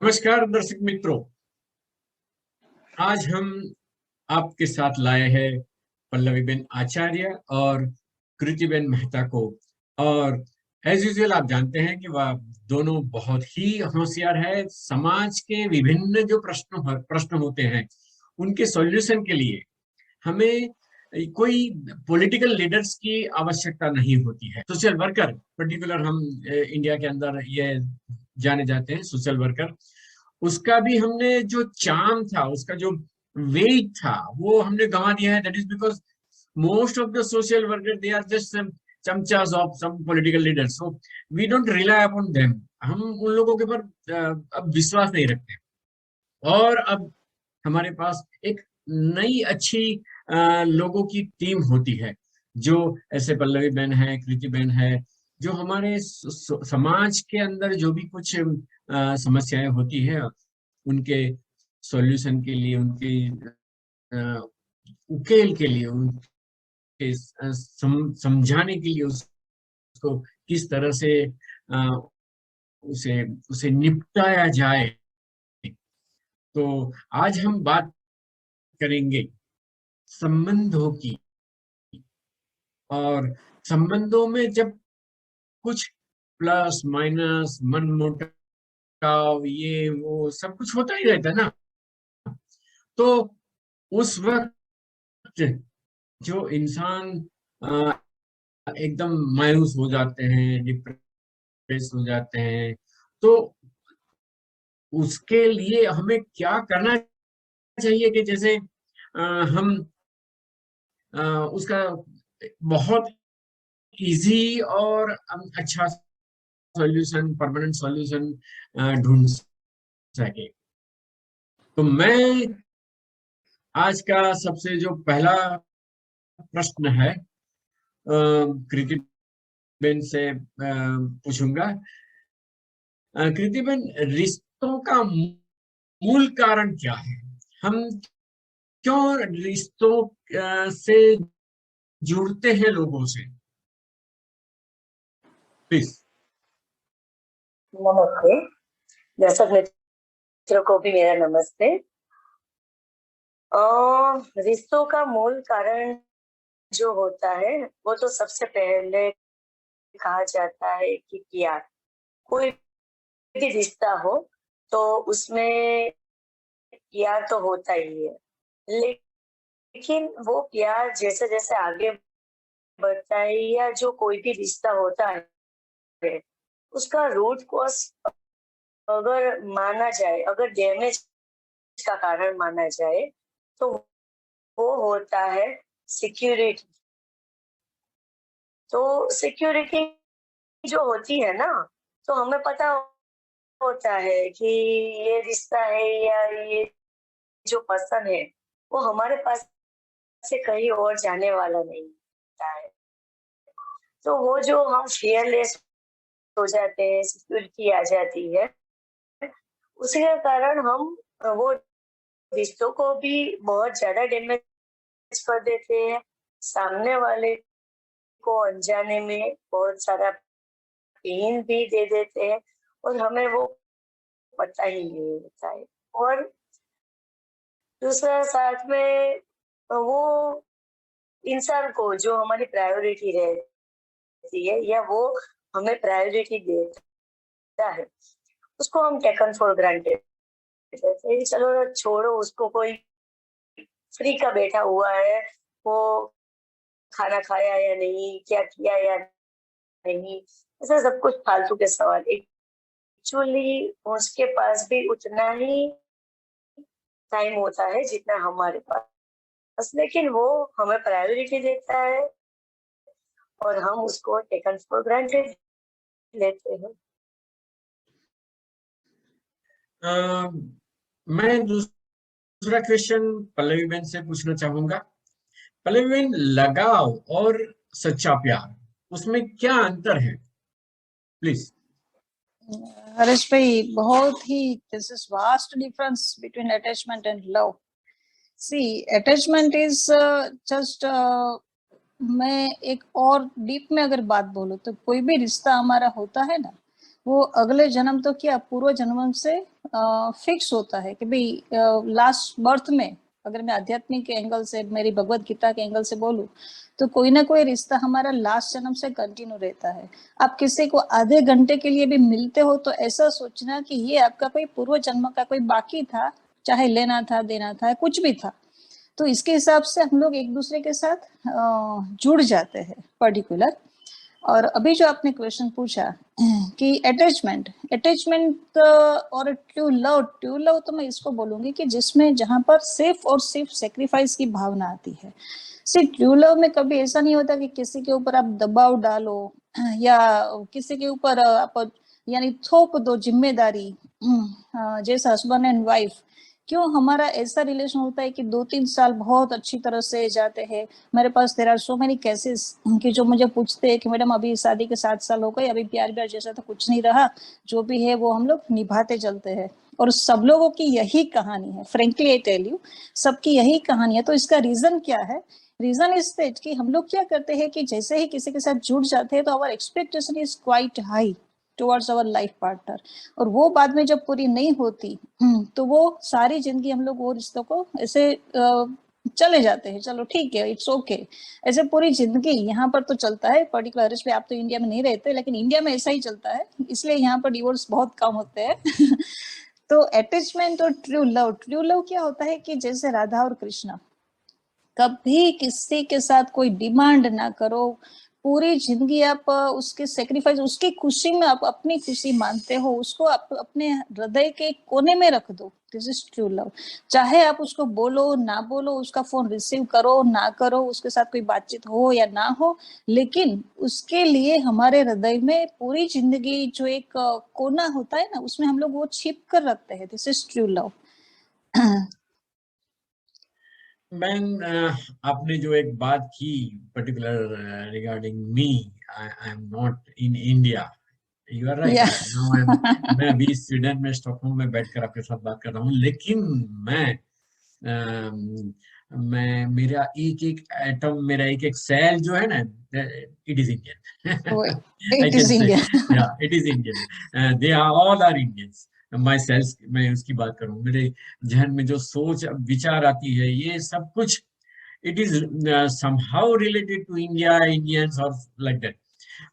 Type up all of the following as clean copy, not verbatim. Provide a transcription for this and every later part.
नमस्कार दर्शक मित्रों, आज हम आपके साथ लाए हैं पल्लवीबेन आचार्य और कृतिबेन मेहता को। और एज यूजुअल आप जानते हैं कि वह दोनों बहुत ही होशियार है। समाज के विभिन्न जो प्रश्न होते हैं उनके सॉल्यूशन के लिए हमें कोई पॉलिटिकल लीडर्स की आवश्यकता नहीं होती है। सोशल वर्कर पर्टिकुलर हम इंडिया के अंदर ये जाने जाते हैं सोशल वर्कर। उसका भी हमने जो चार्म था, उसका जो वेट था, वो हमने गंवा दिया है। That is because most of the social worker they are just चमचास of some political leaders, so we don't rely upon them. हम उन लोगों के ऊपर अब विश्वास नहीं रखते। और अब हमारे पास एक नई अच्छी लोगों की टीम होती है, जो ऐसे पल्लवी बहन है, कृति बहन है, जो हमारे समाज के अंदर जो भी कुछ समस्याएं होती है उनके सॉल्यूशन के लिए, उनके अ, उकेल के लिए, उनके समझाने के लिए, उसको किस तरह से उसे उसे निपटाया जाए। तो आज हम बात करेंगे संबंधों की। और संबंधों में जब कुछ प्लस माइनस, मनमुटाव, ये वो सब कुछ होता ही रहता है ना, तो उस वक्त जो इंसान एकदम मायूस हो जाते हैं, डिप्रेस हो जाते हैं, तो उसके लिए हमें क्या करना चाहिए कि जैसे हम उसका बहुत इजी और अच्छा सॉल्यूशन, परमानेंट सॉल्यूशन ढूंढ सके। तो मैं आज का सबसे जो पहला प्रश्न है कृति बेन से पूछूंगा। कृति बेन, रिश्तों का मूल कारण क्या है? हम क्यों रिश्तों से जुड़ते हैं लोगों से? प्लीज। नमस्ते दर्शक मित्रों को भी मेरा नमस्ते। रिश्तों का मूल कारण जो होता है वो तो सबसे पहले कहा जाता है कि प्यार। कोई भी रिश्ता हो तो उसमें प्यार तो होता ही है, लेकिन वो प्यार जैसे जैसे आगे बढ़ता है या जो कोई भी रिश्ता होता है उसका रूट कॉज अगर माना जाए, अगर डैमेज का कारण माना जाए तो वो होता है सिक्योरिटी। तो सिक्योरिटी जो होती है ना, तो हमें पता होता है कि ये रिश्ता है या ये जो पर्सन है वो हमारे पास से कहीं और जाने वाला नहीं होता है। तो वो जो हम फियरलेस हो जाते हैं, सिक्योरिटी आ जाती है, उसी के कारण हम वो रिश्तों को भी बहुत ज्यादा डैमेज कर देते हैं। सामने वाले को अनजाने में बहुत सारा पेन भी दे देते हैं और हमें वो पता ही नहीं होता है। और दूसरा साथ में वो इंसान को जो हमारी प्रायोरिटी रहती है या वो हमें प्रायोरिटी देता है, उसको हम टेकन फॉर ग्रांटेड कहते हैं। चलो छोड़ो उसको, कोई फ्री का बैठा हुआ है, वो खाना खाया या नहीं, क्या किया या नहीं, ऐसा सब कुछ फालतू के सवाल। एक्चुअली उसके पास भी उतना ही टाइम होता है जितना हमारे पास, लेकिन वो हमें प्रायोरिटी देता है और हम उसको टेकन फॉर ग्रांटेड लेते हैं। मैं दूसरा क्वेश्चन पल्लवी बहन से पूछना चाहूंगा। पल्लवी बहन, लगाव और सच्चा प्यार, उसमें क्या अंतर है? प्लीज। हरीश भाई, बहुत ही this is vast difference between attachment and love. See, attachment is just, मैं एक और डीप में अगर बात बोलूं तो कोई भी रिश्ता हमारा होता है ना, वो अगले जन्म तो क्या पूर्व जन्म से फिक्स होता है कि भाई लास्ट बर्थ में, अगर मैं आध्यात्मिक एंगल से, मेरी भगवत गीता के एंगल से बोलूं, तो कोई ना कोई रिश्ता हमारा लास्ट जन्म से कंटिन्यू रहता है। आप किसी को आधे घंटे के लिए भी मिलते हो तो ऐसा सोचना कि ये आपका कोई पूर्व जन्म का कोई बाकी था, चाहे लेना था, देना था, कुछ भी था। तो इसके हिसाब से हम लोग एक दूसरे के साथ जुड़ जाते हैं पर्टिकुलर। और अभी जो आपने क्वेश्चन पूछा कि अटैचमेंट और ट्रू लव तो मैं इसको बोलूंगी कि जिसमें, जहां पर सिर्फ और सिर्फ सेक्रीफाइस की भावना आती है। सिर्फ ट्रू लव में कभी ऐसा नहीं होता कि किसी के ऊपर आप दबाव डालो या किसी के ऊपर आप यानी थोप दो जिम्मेदारी, जैसे हस्बैंड एंड वाइफ। क्यों हमारा ऐसा रिलेशन होता है कि 2-3 साल बहुत अच्छी तरह से जाते हैं। मेरे पास there are so many cases कि जो मुझे पूछते हैं कि मैडम अभी शादी के 7 साल हो गए, अभी प्यार जैसा तो कुछ नहीं रहा, जो भी है वो हम लोग निभाते चलते हैं। और सब लोगों की यही कहानी है, फ्रेंकली आई टेल यू, सबकी यही कहानी है। तो इसका रीजन क्या है? रीजन इज दैट कि हम लोग क्या करते हैं कि जैसे ही किसी के साथ जुड़ जाते हैं तो our expectation is quite high towards our life partner, और वो बाद में जब पूरी नहीं होती तो वो सारी जिंदगी हम लोग वो रिश्तों को ऐसे चले जाते हैं, चलो ठीक है, इट्स ओके, ऐसे पूरी जिंदगी यहाँ पर तो चलता है। पर्टिकुलर पे आप तो इंडिया में नहीं रहते, लेकिन इंडिया में ऐसा ही चलता है, इसलिए यहाँ पर डिवोर्स बहुत कम होते हैं। तो अटैचमेंट और ट्रू लव क्या होता है कि जैसे राधा और कृष्णा, कभी किसी के साथ कोई डिमांड ना करो, पूरी जिंदगी आप उसके सेक्रीफाइस, उसकी खुशी में आप अपनी खुशी मानते हो, उसको आप अपने हृदय के कोने में रख दो, दिस इज ट्रू लव। चाहे आप उसको बोलो ना बोलो, उसका फोन रिसीव करो ना करो, उसके साथ कोई बातचीत हो या ना हो, लेकिन उसके लिए हमारे हृदय में पूरी जिंदगी जो एक कोना होता है ना, उसमें हम लोग वो छिप कर रखते हैं, this is true love. Man, आपने जो एक बात की particular regarding me, I am not in India, you are right. मैं अभी स्वीडन में स्टॉकहोम में बैठकर आपके साथ बात कर रहा हूँ, लेकिन मैं मेरा एक एक एटम, मेरा एक एक सेल जो है ना, it is Indian. I it can is say India. It is Indian, they are all are Indians. My cells, मैं उसकी बात करूँ, मेरे जहन में जो सोच विचार आती है, ये सब कुछ it is somehow related to India, Indians और लाइक दैट।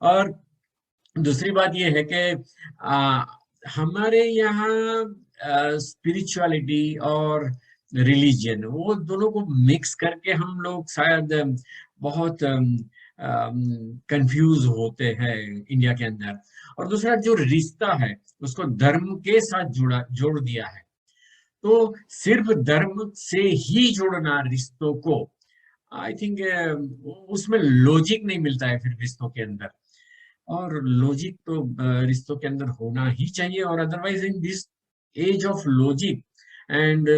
और दूसरी बात ये है कि हमारे यहाँ स्पिरिचुअलिटी और रिलीजन, वो दोनों को मिक्स करके हम लोग शायद बहुत कंफ्यूज होते हैं इंडिया के अंदर। और दूसरा जो रिश्ता है, उसको धर्म के साथ जोड़ दिया है। तो सिर्फ धर्म से ही जोड़ना रिश्तों को, आई थिंक उसमें लॉजिक नहीं मिलता है फिर रिश्तों के अंदर। और लॉजिक तो रिश्तों के अंदर होना ही चाहिए, और otherwise in this age of logic and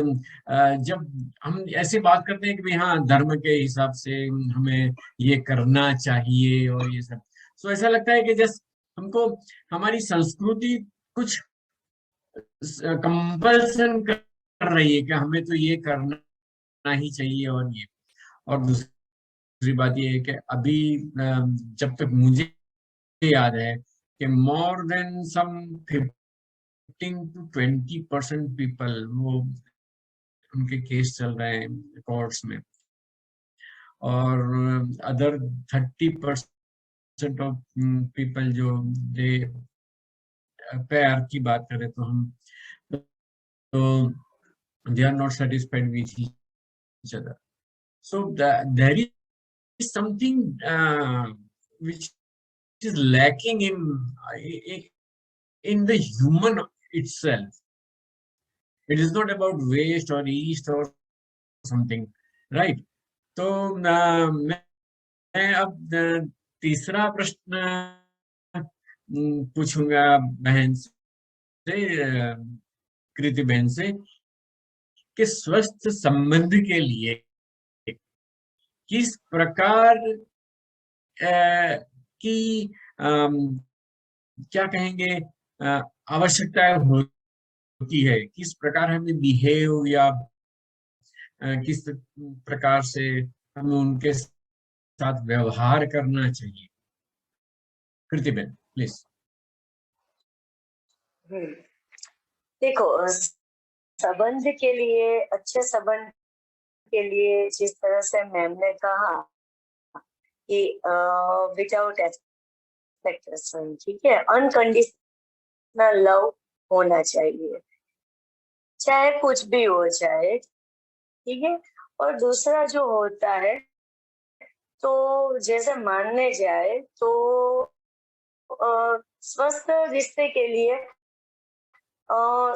जब हम ऐसे बात करते हैं कि भाई हाँ, धर्म के हिसाब से हमें ये करना चाहिए और ये सब, तो ऐसा लगता है कि जस्ट हमको हमारी संस्कृति कुछ कंपल्सन कर रही है कि हमें तो ये करना ही चाहिए। और दूसरी बात ये है कि अभी जब तक मुझे याद है कि more than some 15 to 20% people, वो उनके केस चल रहे हैं कोर्ट्स में, और अदर 30% ऑफ पीपल जो दे प्यार की बात करें तो हम, तो they are not satisfied with each other. So there is something which is lacking in the human itself. It is not about west or east or something, right? तो मैं अब तीसरा प्रश्न पूछूंगा बहन से, कृति बहन से, कि स्वस्थ संबंध के लिए किस प्रकार की क्या कहेंगे आवश्यकता होती है, किस प्रकार हमें बिहेव या किस प्रकार से हमें उनके साथ व्यवहार करना चाहिए। कृति बहन प्लीज। देखो, संबंध के लिए, अच्छे संबंध के लिए जिस तरह से मैम ने कहा कि विदाउट एक्सपेक्टेशन, ठीक है, अनकंडीशनल लव होना चाहिए, चाहे कुछ भी हो जाए, ठीक है। और दूसरा जो होता है, तो जैसे मानने जाए तो स्वस्थ रिश्ते के लिए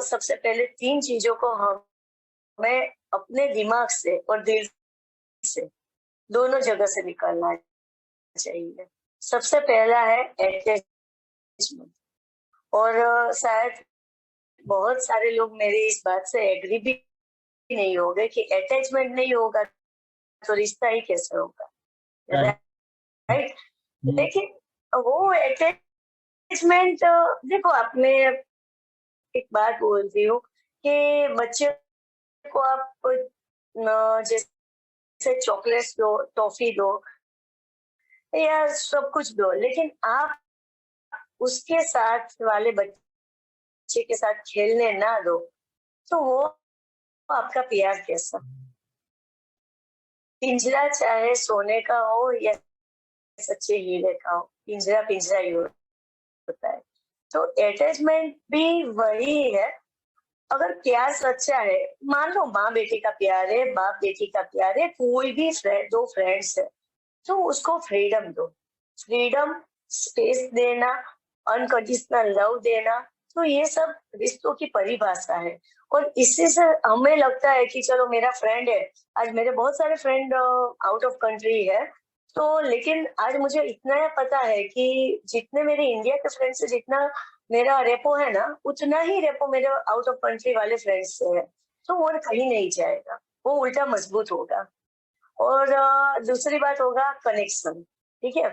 सबसे पहले 3 चीजों को हमें अपने दिमाग से और दिल से, दोनों जगह से निकालना चाहिए। सबसे पहला है अटैचमेंट। और शायद बहुत सारे लोग मेरी इस बात से एग्री भी नहीं होंगे कि अटैचमेंट नहीं होगा तो रिश्ता ही कैसे होगा, राइट? लेकिन वो अटैचमेंट, देखो, आपने एक बात बोलती हूँ कि बच्चे को आप जैसे चॉकलेट्स दो, टॉफी दो या सब कुछ दो, लेकिन आप उसके साथ वाले बच्चे के साथ खेलने ना दो, तो वो आपका प्यार कैसा? पिंजरा चाहे सोने का हो या सच्चे हीरे का हो, पिंजरा पिंजरा ही होता है। तो अटैचमेंट भी वही है। अगर प्यार सच्चा है, मान लो माँ बेटी का प्यार है, बाप बेटी का प्यार है, कोई भी दो फ्रेंड्स है, तो उसको फ्रीडम दो, फ्रीडम, स्पेस देना, अनकंडीशनल लव देना। तो ये सब रिश्तों की परिभाषा है। और इससे से हमें लगता है कि चलो मेरा फ्रेंड है, आज मेरे बहुत सारे फ्रेंड आउट ऑफ कंट्री है, तो लेकिन आज मुझे इतना पता है कि जितने मेरे इंडिया के फ्रेंड्स से जितना मेरा रेपो है ना, उतना ही रेपो मेरे आउट ऑफ कंट्री वाले फ्रेंड्स से है। तो वो कहीं नहीं जाएगा, वो उल्टा मजबूत होगा। और दूसरी बात होगा कनेक्शन, ठीक है।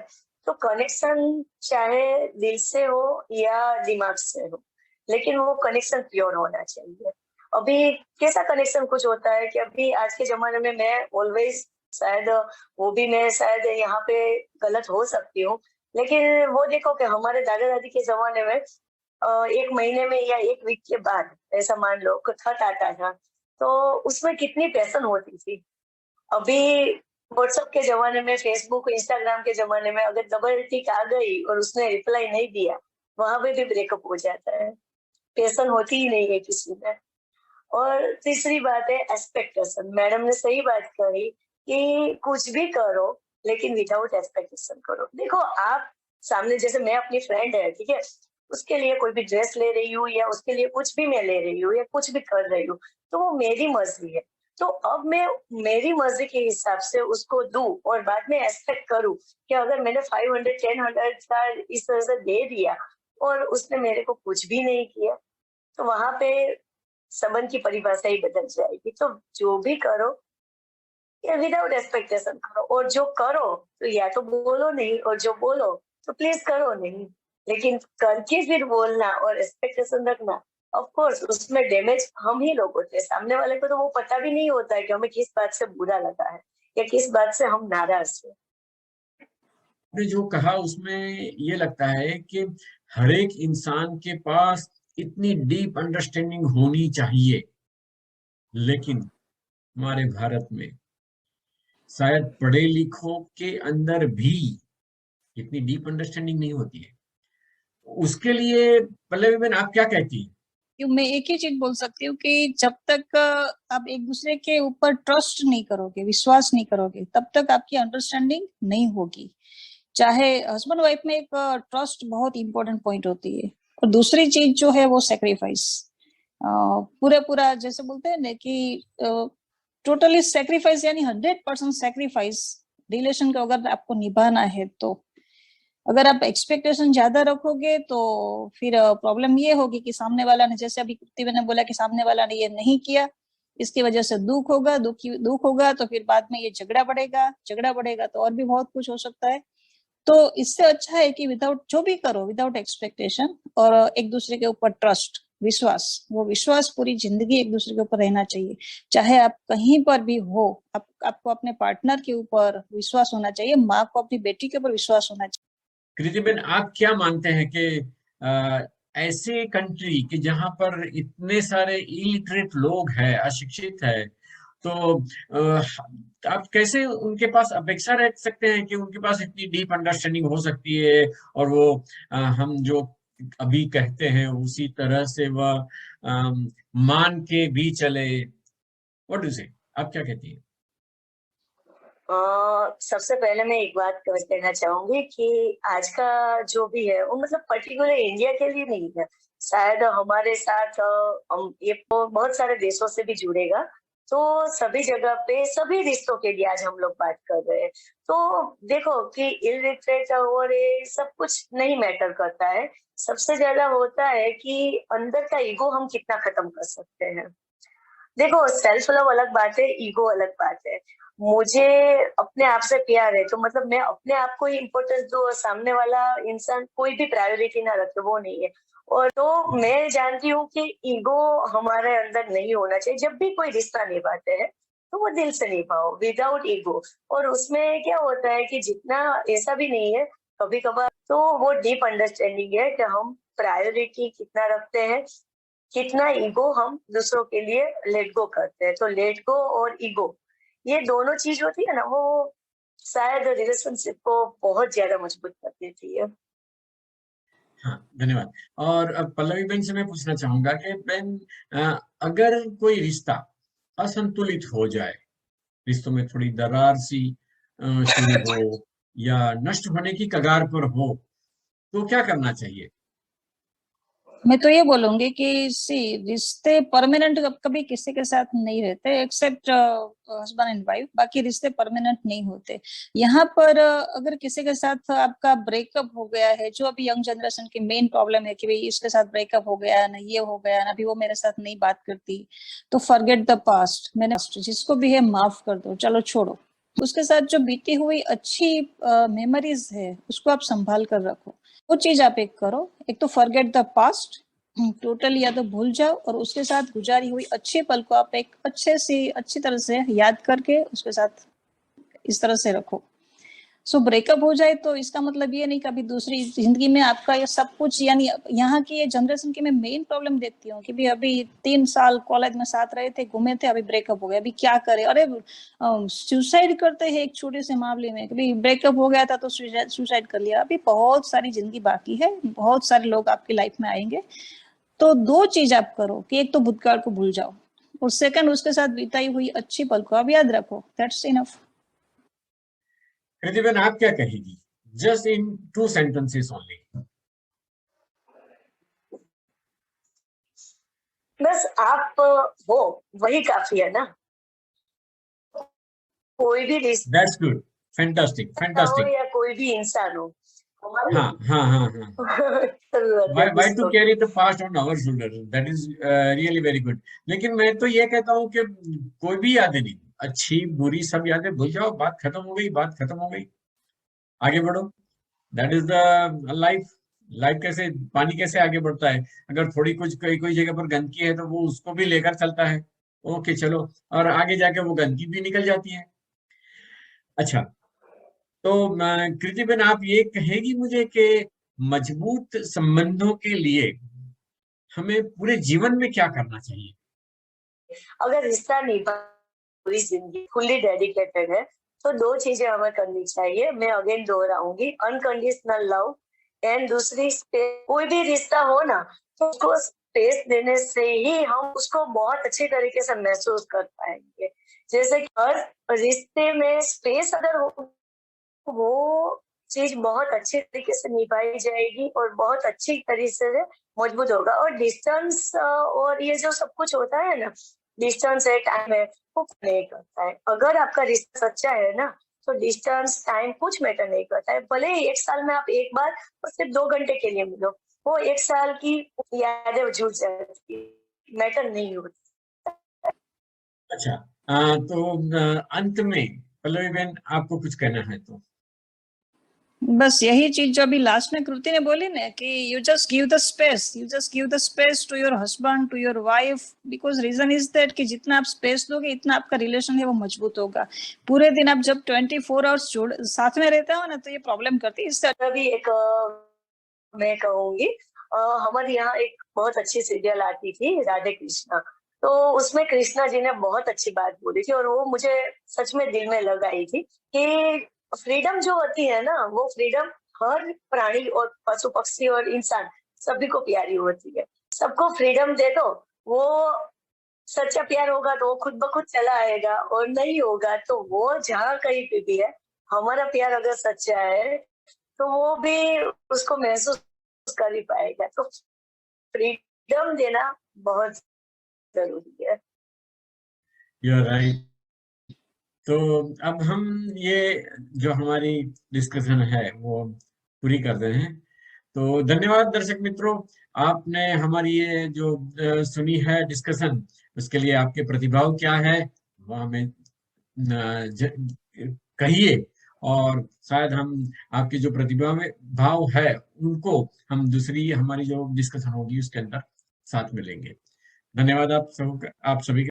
तो कनेक्शन चाहे दिल से हो या दिमाग से हो, लेकिन वो कनेक्शन प्योर होना चाहिए। अभी कैसा कनेक्शन कुछ होता है कि अभी आज के जमाने में मैं ऑलवेज, शायद वो भी मैं शायद यहाँ पे गलत हो सकती हूँ, लेकिन वो देखो कि हमारे दादा दादी के जमाने में 1 महीने में या 1 वीक के बाद ऐसा मान लो खत आता था, तो उसमें कितनी पैसन होती थी। अभी व्हाट्सएप के जमाने में, फेसबुक इंस्टाग्राम के जमाने में अगर डबल टिक आ गई और उसने रिप्लाई नहीं दिया, वहां पे भी ब्रेकअप हो जाता है, पैसन होती ही नहीं है किसी में। और तीसरी बात है एक्सपेक्टेशन। मैडम ने सही बात कही कि कुछ भी करो लेकिन विदाउट एक्सपेक्टेशन करो। देखो, आप सामने, जैसे मैं अपनी फ्रेंड है, ठीक है, उसके लिए कोई भी ड्रेस ले रही हूँ या उसके लिए कुछ भी मैं ले रही हूँ या कुछ भी कर रही हूँ, तो वो मेरी मर्जी है। तो अब मैं मेरी मर्जी के हिसाब से उसको दूं और बाद में एक्सपेक्ट करूं कि अगर मैंने 500 1000 का इस तरह से दे दिया और उसने मेरे को कुछ भी नहीं किया, तो वहां पे संबंध की परिभाषा ही बदल जाएगी। तो जो भी करो या विदाउट एक्सपेक्टेशन करो, और जो करो तो या तो बोलो नहीं, और जो बोलो तो प्लीज करो नहीं। लेकिन करके फिर बोलना और एक्सपेक्टेशन रखना, ऑफ कोर्स उसमें डैमेज हम ही लोग होते हैं। सामने वाले को तो वो पता भी नहीं होता है कि हमें किस बात से बुरा लगा है या किस बात से हम नाराज हैं। आपने जो कहा उसमें ये लगता है कि हर एक इंसान के पास इतनी डीप अंडरस्टैंडिंग होनी चाहिए, लेकिन हमारे भारत में शायद पढ़े लिखों के अंदर भी इतनी डीप अंडरस्टैंडिंग नहीं होती है। उसके लिए पल्लवी बहन आप क्या कहती हैं? मैं एक ही चीज बोल सकती हूँ कि जब तक आप एक दूसरे के ऊपर ट्रस्ट नहीं करोगे, विश्वास नहीं करोगे, तब तक आपकी अंडरस्टैंडिंग नहीं होगी। चाहे हस्बैंड वाइफ में एक ट्रस्ट बहुत इंपॉर्टेंट पॉइंट होती है। और दूसरी चीज जो है वो सेक्रीफाइस, पूरा जैसे बोलते हैं ना कि टोटली सेक्रीफाइस, यानी 100% सेक्रीफाइस रिलेशन का अगर आपको निभाना है। तो अगर आप एक्सपेक्टेशन ज्यादा रखोगे तो फिर प्रॉब्लम ये होगी कि सामने वाला ने, जैसे अभी कुत्ती ने बोला कि सामने वाला ने ये नहीं किया, इसकी वजह से दुख होगा, तो फिर बाद में ये झगड़ा बढ़ेगा तो और भी बहुत कुछ हो सकता है। तो इससे अच्छा है कि विदाउट, जो भी करो विदाउट एक्सपेक्टेशन, और एक दूसरे के ऊपर ट्रस्ट, वो विश्वास पूरी जिंदगी एक दूसरे के ऊपर रहना चाहिए। चाहे आप कहीं पर भी हो, आपको अपने पार्टनर के ऊपर विश्वास होना चाहिए, माँ को अपनी बेटी के ऊपर विश्वास होना चाहिए। कृति बहन आप क्या मानते हैं कि ऐसे कंट्री कि जहां पर इतने सारे इलिटरेट लोग हैं, अशिक्षित है, तो आप कैसे उनके पास अपेक्षा रख सकते हैं कि उनके पास इतनी डीप अंडरस्टैंडिंग हो सकती है और वो हम जो अभी कहते हैं उसी तरह से वह मान के भी चले। व्हाट डू से, आप क्या कहती हैं? सबसे पहले मैं एक बात कहना चाहूंगी कि आज का जो भी है वो मतलब पर्टिकुलर इंडिया के लिए नहीं है, शायद हमारे साथ हम ये तो बहुत सारे देशों से भी जुड़ेगा, तो सभी जगह पे सभी रिश्तों के लिए आज हम लोग बात कर रहे हैं। तो देखो कि इलिटरेट और ये सब कुछ नहीं मैटर करता है, सबसे ज्यादा होता है कि अंदर का ईगो हम कितना खत्म कर सकते हैं। देखो सेल्फ लव अलग बात है, ईगो अलग बात है। मुझे अपने आप से प्यार है तो मतलब मैं अपने आप को ही इम्पोर्टेंस दूं और सामने वाला इंसान कोई भी प्रायोरिटी ना रखे, वो नहीं है। और तो मैं जानती हूँ कि ईगो हमारे अंदर नहीं होना चाहिए। जब भी कोई रिश्ता निभाते हैं तो वो दिल से निभाओ विदाउट ईगो। और उसमें क्या होता है कि जितना ऐसा भी नहीं है, कभी कभार तो वो डीप अंडरस्टैंडिंग है कि हम प्रायोरिटी कितना रखते हैं, कितना ईगो हम दूसरों के लिए लेट गो करते हैं। तो लेट गो और ईगो ये दोनों चीज होती है ना, वो शायद रिलेशनशिप को बहुत ज्यादा मजबूत कर देती है। हाँ, धन्यवाद। और अब पल्लवी बहन से मैं पूछना चाहूंगा कि बहन, अगर कोई रिश्ता असंतुलित हो जाए, रिश्तों में थोड़ी दरार सी शुरू हो या नष्ट होने की कगार पर हो, तो क्या करना चाहिए? मैं तो ये बोलूंगी कि सी रिश्ते परमानेंट कभी किसी के साथ नहीं रहते एक्सेप्ट हस्बैंड एंड वाइफ, बाकी रिश्ते परमानेंट नहीं होते। यहाँ पर अगर किसी के साथ आपका ब्रेकअप हो गया है, जो अभी यंग जनरेशन की मेन प्रॉब्लम है कि भाई इसके साथ ब्रेकअप हो गया ना, ये हो गया ना, अभी वो मेरे साथ नहीं बात करती, तो फॉरगेट द पास्ट। मैंने जिसको भी है माफ कर दो, चलो छोड़ो। उसके साथ जो बीती हुई अच्छी मेमोरीज है उसको आप संभाल कर रखो। वो चीज आप एक करो, एक तो फॉरगेट द पास्ट टोटल, या तो भूल जाओ, और उसके साथ गुजारी हुई अच्छे पल को आप एक अच्छी तरह से याद करके उसके साथ इस तरह से रखो। सो ब्रेकअप हो जाए तो इसका मतलब ये नहीं कि अभी दूसरी जिंदगी में आपका ये सब कुछ, यानी यहाँ की ये जनरेशन की मैं मेन प्रॉब्लम देखती हूँ कि भी अभी 3 साल कॉलेज में साथ रहे थे, घूमे थे, अभी ब्रेकअप हो गया, अभी क्या करे। अरे सुसाइड करते हैं एक छोटे से मामले में, कभी ब्रेकअप हो गया था तो सुसाइड कर लिया। अभी बहुत सारी जिंदगी बाकी है, बहुत सारे लोग आपकी लाइफ में आएंगे। तो दो चीज आप करो कि एक तो भूतकाल को भूल जाओ, और सेकंड उसके साथ बिताई हुई अच्छी पल को आप याद रखो। That's enough. कृति बहन, आप क्या कहेगी? Just in 2 sentences only. बस आप हो वही काफी है ना। कोई भी दैट्स गुड, फैंटास्टिक रिश्ता हो फैंटास्टिक। या कोई भी इंसान हो, हाँ हाँ हाँ हाँ। जरूरत है Why to दूसरों की। carry the past on our shoulder? That is really very good. लेकिन मैं तो ये कहता हूँ कि कोई भी यादें नहीं, अच्छी बुरी सब यादें भूल जाओ, बात खत्म हो गई, बात खत्म हो गई, आगे बढ़ो। That is the life. Life कैसे, पानी कैसे आगे बढ़ता है? अगर थोड़ी कुछ कोई कोई जगह पर गंदगी है तो वो उसको भी लेकर चलता है। ओके, चलो, और आगे जाके वो गंदगी भी निकल जाती है। अच्छा, तो कृति बेन, आप ये कहेगी मुझे कि मजबूत संबंधों के लिए हमें पूरे जीवन में क्या करना चाहिए? अगर रिश्ता निभा पूरी जिंदगी फुल्ली डेडिकेटेड है तो दो चीजें हमें करनी चाहिए। मैं अगेन दोहराऊंगी, अनकंडीशनल लव एंड दूसरी स्पेस। कोई भी रिश्ता हो ना तो उसको स्पेस देने से ही हम उसको बहुत अच्छी तरीके से महसूस कर पाएंगे। जैसे कि हर रिश्ते में स्पेस अगर हो, वो चीज बहुत अच्छे तरीके से निभाई जाएगी और बहुत अच्छी तरीके से मजबूत होगा। और डिस्टेंस और ये जो सब कुछ होता है ना, डिस्टेंस है, टाइम है, वो नहीं करता है। अगर आपका रिश्ता सच्चा है ना तो डिस्टेंस टाइम कुछ मैटर नहीं करता है। भले ही 1 साल में आप एक बार और सिर्फ 2 घंटे के लिए मिलो, वो 1 साल की यादें जुड़ जाती, मैटर नहीं होती। अच्छा, तो अंत में पल्लवी बहन, आपको कुछ कहना है तो? बस यही चीज जो अभी लास्ट में कृति ने बोली ना कि you just give the space, to your husband, to your wife, because reason is that कि जितना आप स्पेस दोगे इतना आपका रिलेशन है वो मजबूत होगा। पूरे दिन आप जब 24 आवर्स साथ में रहते हो ना तो ये प्रॉब्लम करती है। इससे अभी एक मैं कहूंगी, हमारे यहाँ एक बहुत अच्छी सीरियल आती थी राधे कृष्णा, तो उसमें कृष्णा जी ने बहुत अच्छी बात बोली थी और वो मुझे सच में दिल में लग आई थी कि फ्रीडम जो होती है ना, वो फ्रीडम हर प्राणी और पशु पक्षी और इंसान सभी को प्यारी होती है। सबको फ्रीडम दे दो, वो सच्चा प्यार होगा तो वो खुद ब खुद चला आएगा, और नहीं होगा तो वो जहाँ कहीं पे भी है, हमारा प्यार अगर सच्चा है तो वो भी उसको महसूस कर ही पाएगा। तो फ्रीडम देना बहुत जरूरी है। You are right. तो अब हम ये जो हमारी डिस्कशन है वो पूरी कर रहे हैं। तो धन्यवाद दर्शक मित्रों, आपने हमारी ये जो सुनी है डिस्कशन, उसके लिए आपके प्रतिभाव क्या है वो हमें कहिए, और शायद हम आपकी जो प्रतिभा में भाव है उनको हम दूसरी हमारी जो डिस्कशन होगी उसके अंदर साथ में लेंगे। धन्यवाद आप सभी का।